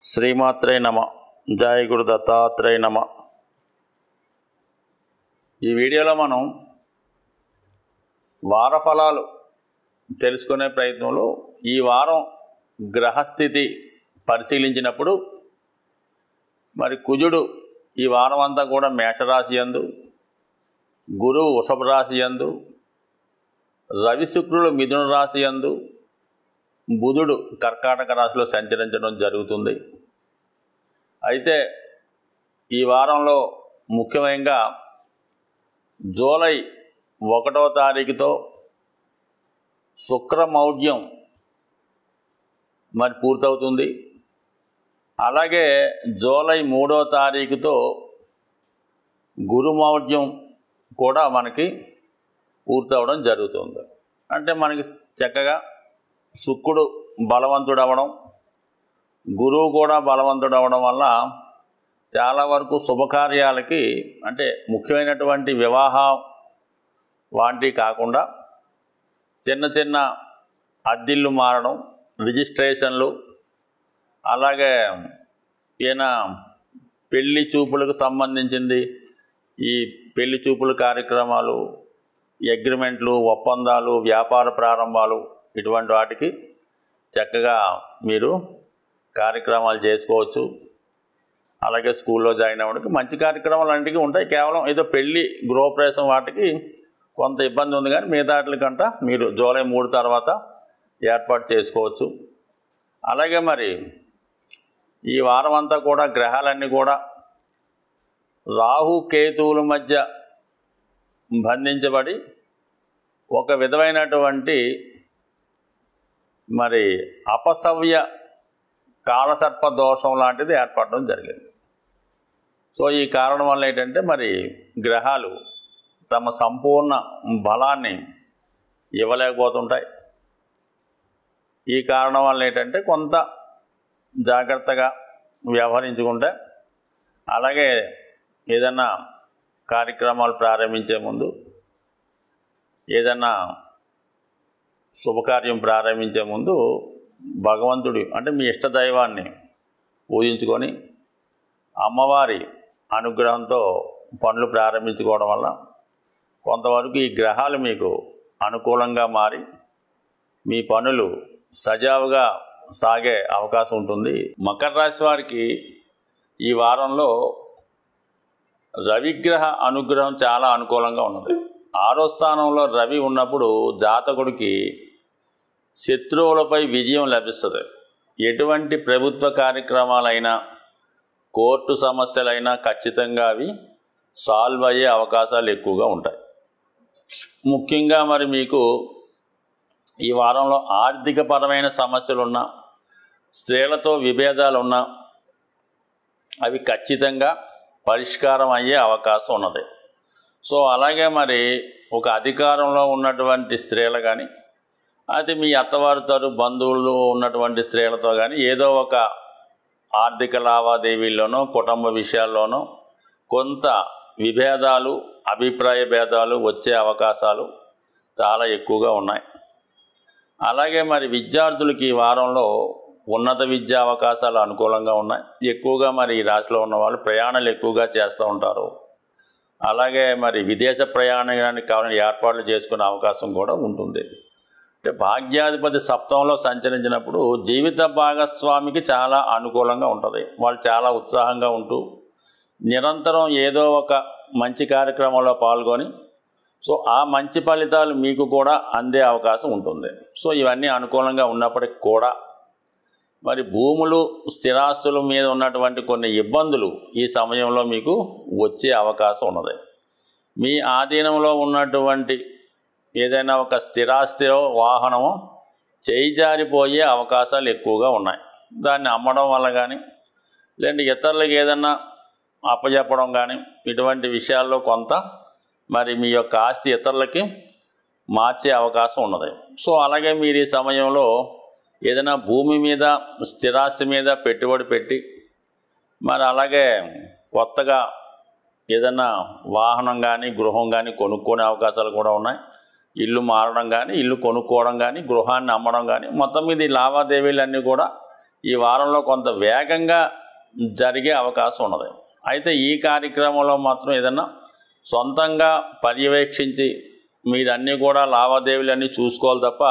శ్రీమాత్రే నమ. జయ గురు దత్తాత్రేయ నమ. ఈ వీడియోలో మనం వార ఫలాలు తెలుసుకునే ప్రయత్నంలో ఈ వారం గ్రహస్థితి పరిశీలించినప్పుడు మరి కుజుడు ఈ వారం అంతా కూడా మేషరాశి యందు, గురువు వృషభ రాశి యందు, రవి శుక్రులు మిథున రాశి యందు, బుధుడు కర్కాటక రాశిలో సంచరించడం జరుగుతుంది. అయితే ఈ వారంలో ముఖ్యంగా జూలై 1వ తారీఖుతో శుక్రమౌఢ్యం మరి పూర్తవుతుంది. అలాగే జూలై 3వ తారీఖుతో గురుమౌఢ్యం కూడా మనకి పూర్తవడం జరుగుతుంది. అంటే మనకి చక్కగా శుక్రుడు బలవంతుడు అవ్వడం, గురువు కూడా బలవంతుడు అవ్వడం వల్ల చాలా వరకు శుభకార్యాలకి, అంటే ముఖ్యమైనటువంటి వివాహం వాటి కాకుండా చిన్న చిన్న అద్దిళ్ళు మారడం, రిజిస్ట్రేషన్లు, అలాగే ఈయన పెళ్లి చూపులకు సంబంధించింది ఈ పెళ్లి చూపుల కార్యక్రమాలు, అగ్రిమెంట్లు, ఒప్పందాలు, వ్యాపార ప్రారంభాలు, ఇటువంటి వాటికి చక్కగా మీరు కార్యక్రమాలు చేసుకోవచ్చు. అలాగే స్కూల్లో జాయిన్ అవ్వడానికి మంచి కార్యక్రమాలు అన్నిటికీ ఉంటాయి. కేవలం ఏదో పెళ్ళి, గృహప్రవేశం వాటికి కొంత ఇబ్బంది ఉంది, కానీ మిగతా వాటికంట మీరు జూలై 3 తర్వాత ఏర్పాటు చేసుకోవచ్చు. అలాగే మరి ఈ వారం అంతా కూడా గ్రహాలన్నీ కూడా రాహు కేతువుల మధ్య బంధించబడి ఒక విధమైనటువంటి మరి అపసవ్య కాలసర్ప దోషం లాంటిది ఏర్పడడం జరిగింది. సో ఈ కారణం వల్ల ఏంటంటే మరి గ్రహాలు తమ సంపూర్ణ బలాన్ని ఇవ్వలేకపోతుంటాయి. ఈ కారణం వల్ల ఏంటంటే కొంత జాగ్రత్తగా వ్యవహరించుకుంటే, అలాగే ఏదన్నా కార్యక్రమాలు ప్రారంభించే ముందు, ఏదన్నా శుభకార్యం ప్రారంభించే ముందు భగవంతుడి అంటే మీ ఇష్టదైవాన్ని పూజించుకొని అమ్మవారి అనుగ్రహంతో పనులు ప్రారంభించుకోవడం వల్ల కొంతవరకు ఈ గ్రహాలు మీకు అనుకూలంగా మారి మీ పనులు సజావుగా సాగే అవకాశం ఉంటుంది. మకర రాశి వారికి ఈ వారంలో రవిగ్రహ అనుగ్రహం చాలా అనుకూలంగా ఉన్నది. 6వ స్థానంలో రవి ఉన్నప్పుడు జాతకుడికి శత్రువులపై విజయం లభిస్తుంది. ఎటువంటి ప్రభుత్వ కార్యక్రమాలైనా, కోర్టు సమస్యలైనా ఖచ్చితంగా అవి సాల్వ్ అయ్యే అవకాశాలు ఎక్కువగా ఉంటాయి. ముఖ్యంగా మరి మీకు ఈ వారంలో ఆర్థికపరమైన సమస్యలున్నా, స్త్రీలతో విభేదాలున్నా అవి ఖచ్చితంగా పరిష్కారం అయ్యే అవకాశం ఉన్నది. సో అలాగే మరి ఒక అధికారంలో ఉన్నటువంటి స్త్రీలు కానీ, అది మీ అత్తవారి తరపు బంధువులు ఉన్నటువంటి స్త్రీలతో కానీ ఏదో ఒక ఆర్థిక లావాదేవీల్లోనో, కుటుంబ విషయాల్లోనో కొంత విభేదాలు, అభిప్రాయ భేదాలు వచ్చే అవకాశాలు చాలా ఎక్కువగా ఉన్నాయి. అలాగే మరి విద్యార్థులకి ఈ వారంలో ఉన్నత విద్యా అవకాశాలు అనుకూలంగా ఉన్నాయి. ఎక్కువగా మరి ఈ రాశిలో ఉన్న వాళ్ళు ప్రయాణాలు ఎక్కువగా చేస్తూ ఉంటారు. అలాగే మరి విదేశ ప్రయాణానికి కావాలని ఏర్పాట్లు చేసుకునే అవకాశం కూడా ఉంటుంది. అంటే భాగ్యాధిపతి సప్తమంలో సంచరించినప్పుడు జీవిత భాగస్వామికి చాలా అనుకూలంగా ఉంటుంది. వాళ్ళు చాలా ఉత్సాహంగా ఉంటూ నిరంతరం ఏదో ఒక మంచి కార్యక్రమంలో పాల్గొని సో ఆ మంచి ఫలితాలు మీకు కూడా అందే అవకాశం ఉంటుంది. సో ఇవన్నీ అనుకూలంగా ఉన్నప్పటికీ కూడా మరి భూములు, స్థిరాస్తుల మీద ఉన్నటువంటి కొన్ని ఇబ్బందులు ఈ సమయంలో మీకు వచ్చే అవకాశం ఉన్నది. మీ ఆధీనంలో ఉన్నటువంటి ఏదైనా ఒక స్థిరాస్తిలో, వాహనమో చేయిజారిపోయే అవకాశాలు ఎక్కువగా ఉన్నాయి. దాన్ని అమ్మడం వల్ల కానీ, లేదంటే ఇతరులకు ఏదన్నా అప్పచెప్పడం కానీ, ఇటువంటి విషయాల్లో కొంత మరి మీ యొక్క ఆస్తి ఇతరులకి మార్చే అవకాశం ఉన్నది. సో అలాగే మీరు ఈ సమయంలో ఏదైనా భూమి మీద, స్థిరాస్తి మీద పెట్టుబడి పెట్టి మరి అలాగే కొత్తగా ఏదైనా వాహనం కానీ, గృహం కానీ కొనుక్కునే అవకాశాలు కూడా ఉన్నాయి. ఇల్లు మారడం కానీ, ఇల్లు కొనుక్కోవడం కానీ, గృహాన్ని అమ్మడం కానీ, మొత్తం మీద ఈ లావాదేవీలన్నీ కూడా ఈ వారంలో కొంత వేగంగా జరిగే అవకాశం ఉన్నది. అయితే ఈ కార్యక్రమంలో మాత్రం ఏదన్నా సొంతంగా పర్యవేక్షించి మీరన్నీ కూడా లావాదేవీలన్నీ చూసుకోవాలి తప్ప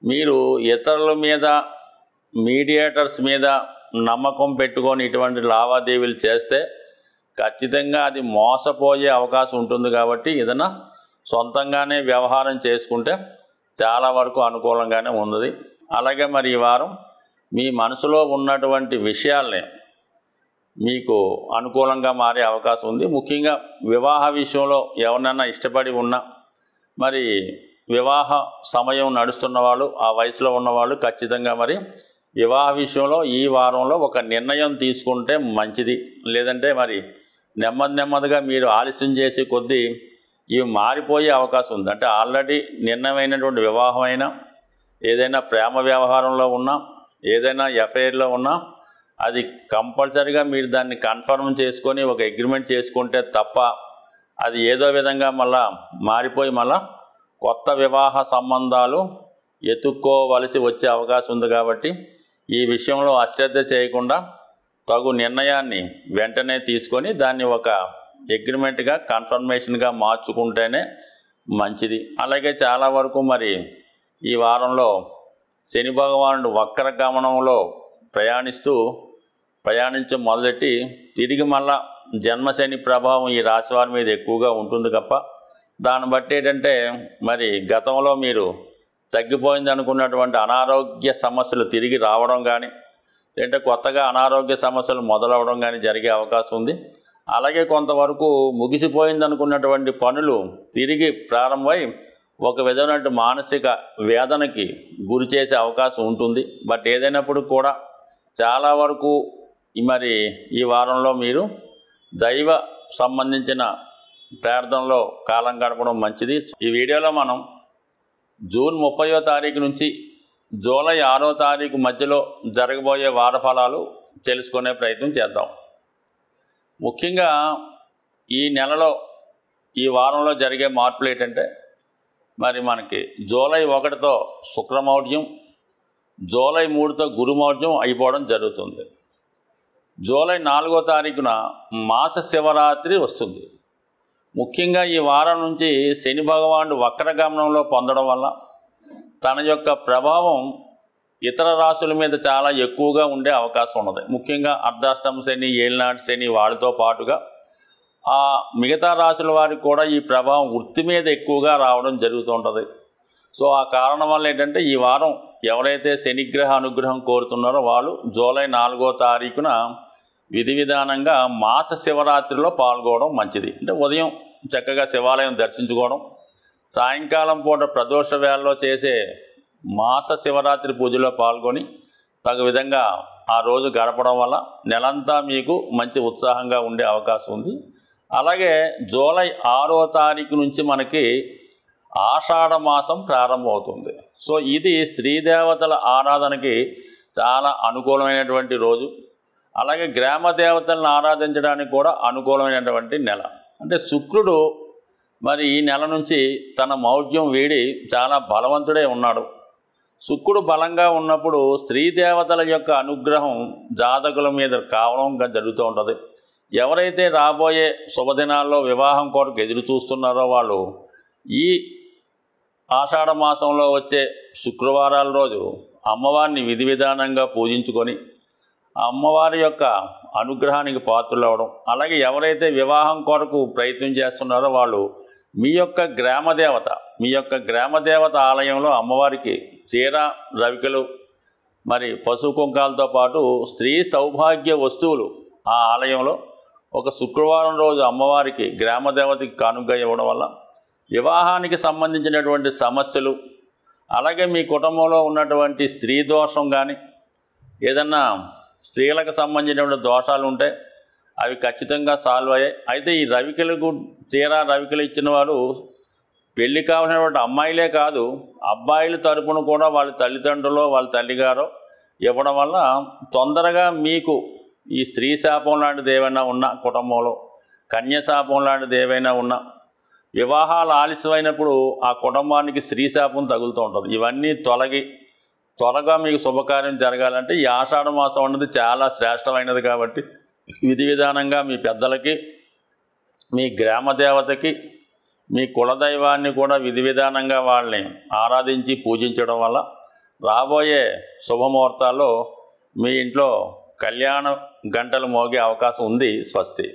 మీరు ఇతరుల మీద, మీడియేటర్స్ మీద నమ్మకం పెట్టుకొని ఇటువంటి లావాదేవీలు చేస్తే ఖచ్చితంగా అది మోసపోయే అవకాశం ఉంటుంది. కాబట్టి ఏదైనా సొంతంగానే వ్యవహారం చేసుకుంటే చాలా వరకు అనుకూలంగానే ఉన్నది. అలాగే మరి ఈ వారం మీ మనసులో ఉన్నటువంటి విషయాల్ని మీకు అనుకూలంగా మారే అవకాశం ఉంది. ముఖ్యంగా వివాహ విషయంలో ఎవరినైనా ఇష్టపడి ఉన్నా, మరి వివాహ సమయం నడుస్తున్న వాళ్ళు, ఆ వయసులో ఉన్నవాళ్ళు ఖచ్చితంగా మరి వివాహ విషయంలో ఈ వారంలో ఒక నిర్ణయం తీసుకుంటే మంచిది. లేదంటే మరి నెమ్మదిగా మీరు ఆలస్యం చేసే కొద్దీ ఇవి మారిపోయే అవకాశం ఉంది. అంటే ఆల్రెడీ నిర్ణయమైనటువంటి వివాహం అయినా, ఏదైనా ప్రేమ వ్యవహారంలో ఉన్నా, ఏదైనా ఎఫ్ఐఆర్లో ఉన్నా అది కంపల్సరీగా మీరు దాన్ని కన్ఫర్మ్ చేసుకొని ఒక అగ్రిమెంట్ చేసుకుంటే తప్ప అది ఏదో విధంగా మళ్ళా మారిపోయి మళ్ళా కొత్త వివాహ సంబంధాలు ఎత్తుక్కోవలసి వచ్చే అవకాశం ఉంది. కాబట్టి ఈ విషయంలో అశ్రద్ధ చేయకుండా తగు నిర్ణయాన్ని వెంటనే తీసుకొని దాన్ని ఒక అగ్రిమెంట్గా, కన్ఫర్మేషన్గా మార్చుకుంటేనే మంచిది. అలాగే చాలా వరకు మరి ఈ వారంలో శని భగవానుడు వక్ర గమనంలో ప్రయాణించ మొదలెట్టి తిరిగి మళ్ళా జన్మశని ప్రభావం ఈ రాశి వారి మీద ఎక్కువగా ఉంటుంది తప్ప దాన్ని బట్టి ఏంటంటే మరి గతంలో మీరు తగ్గిపోయింది అనుకున్నటువంటి అనారోగ్య సమస్యలు తిరిగి రావడం కానీ, లేదంటే కొత్తగా అనారోగ్య సమస్యలు మొదలవడం కానీ జరిగే అవకాశం ఉంది. అలాగే కొంతవరకు ముగిసిపోయింది అనుకున్నటువంటి పనులు తిరిగి ప్రారంభమై ఒక విధమైన మానసిక వేదనకి గురి చేసే అవకాశం ఉంటుంది. బట్ ఏదైనప్పుడు కూడా చాలా వరకు మరి ఈ వారంలో మీరు దైవ సంబంధించిన ప్రార్థనలో కాలం గడపడం మంచిది. ఈ వీడియోలో మనం జూన్ 30వ తారీఖు నుంచి జూలై 6వ తారీఖు మధ్యలో జరగబోయే వార ఫలాలు తెలుసుకునే ప్రయత్నం చేద్దాం. ముఖ్యంగా ఈ నెలలో, ఈ వారంలో జరిగే మార్పులు ఏంటంటే మరి మనకి జూలై 1తో శుక్రమౌఢ్యం, జూలై 3తో గురుమౌఢ్యం అయిపోవడం జరుగుతుంది. జూలై 4వ తారీఖున మాస శివరాత్రి వస్తుంది. ముఖ్యంగా ఈ వారం నుంచి శని భగవానుడు వక్రగమనంలో పొందడం వల్ల తన యొక్క ప్రభావం ఇతర రాశుల మీద చాలా ఎక్కువగా ఉండే అవకాశం ఉన్నది. ముఖ్యంగా అర్ధాష్టమ శని, ఏలినాటి శని వాటితో పాటుగా ఆ మిగతా రాశుల వారికి కూడా ఈ ప్రభావం వృత్తి మీద ఎక్కువగా రావడం జరుగుతుంటుంది. సో ఆ కారణం వల్ల ఏంటంటే ఈ వారం ఎవరైతే శనిగ్రహ అనుగ్రహం కోరుతున్నారో వాళ్ళు జూలై 4వ తారీఖున విధి విధానంగా మాస శివరాత్రిలో పాల్గొనడం మంచిది. అంటే ఉదయం చక్కగా శివాలయం దర్శించుకోవడం, సాయంకాలం పూట ప్రదోష వేళలో చేసే మాస శివరాత్రి పూజలో పాల్గొని తగు విధంగా ఆ రోజు గడపడం వల్ల నెలంతా మీకు మంచి ఉత్సాహంగా ఉండే అవకాశం ఉంది. అలాగే జూలై 6వ తారీఖు నుంచి మనకి ఆషాఢ మాసం ప్రారంభమవుతుంది. సో ఇది స్త్రీ దేవతల ఆరాధనకి చాలా అనుకూలమైనటువంటి రోజు. అలాగే గ్రామ దేవతలను ఆరాధించడానికి కూడా అనుకూలమైనటువంటి నెల. అంటే శుక్రుడు మరి ఈ నెల నుంచి తన మౌఢ్యం వీడి చాలా బలవంతుడే ఉన్నాడు. శుక్రుడు బలంగా ఉన్నప్పుడు స్త్రీ దేవతల యొక్క అనుగ్రహం జాతకుల మీద కావడం జరుగుతూ ఉంటుంది. ఎవరైతే రాబోయే శుభదినాల్లో వివాహం కొరకు ఎదురు చూస్తున్నారో వాళ్ళు ఈ ఆషాఢ మాసంలో వచ్చే శుక్రవారాల రోజు అమ్మవారిని విధి విధానంగా పూజించుకొని అమ్మవారి యొక్క అనుగ్రహానికి పాత్రలు అవ్వడం. అలాగే ఎవరైతే వివాహం కొరకు ప్రయత్నం చేస్తున్నారో వాళ్ళు మీ యొక్క గ్రామ దేవత ఆలయంలో అమ్మవారికి చీర, రవికలు, మరి పసుపు కుంకాలతో పాటు స్త్రీ సౌభాగ్య వస్తువులు ఆ ఆలయంలో ఒక శుక్రవారం రోజు అమ్మవారికి గ్రామదేవతకి కానుకగా ఇవ్వడం వల్ల వివాహానికి సంబంధించినటువంటి సమస్యలు, అలాగే మీ కుటుంబంలో ఉన్నటువంటి స్త్రీ దోషం కానీ ఏదన్నా స్త్రీలకు సంబంధించినటువంటి దోషాలు ఉంటే అవి ఖచ్చితంగా సాల్వ్ అయ్యాయి. అయితే ఈ రవికలకు చీర, రవికలు ఇచ్చిన వారు పెళ్లి కావాల్సినటువంటి అమ్మాయిలే కాదు అబ్బాయిల తరపున కూడా వాళ్ళ తల్లిదండ్రులు, వాళ్ళ తల్లిగారో ఇవ్వడం వల్ల తొందరగా మీకు ఈ స్త్రీ శాపం లాంటిది ఏమైనా ఉన్నా, కుటుంబంలో కన్యశాపం లాంటిది ఏవైనా ఉన్నా, వివాహాలు ఆలస్యమైనప్పుడు ఆ కుటుంబానికి స్త్రీ శాపం తగులుతూ ఉంటుంది. ఇవన్నీ తొలగి త్వరగా మీకు శుభకార్యం జరగాలంటే ఈ ఆషాఢ మాసం అన్నది చాలా శ్రేష్టమైనది కాబట్టి విధి విధానంగా మీ పెద్దలకి, మీ గ్రామ దేవతకి, మీ కులదైవాన్ని కూడా విధి విధానంగా వాళ్ళని ఆరాధించి పూజించడం వల్ల రాబోయే శుభముహూర్తాల్లో మీ ఇంట్లో కళ్యాణ గంటలు మోగే అవకాశం ఉంది. స్వస్తి.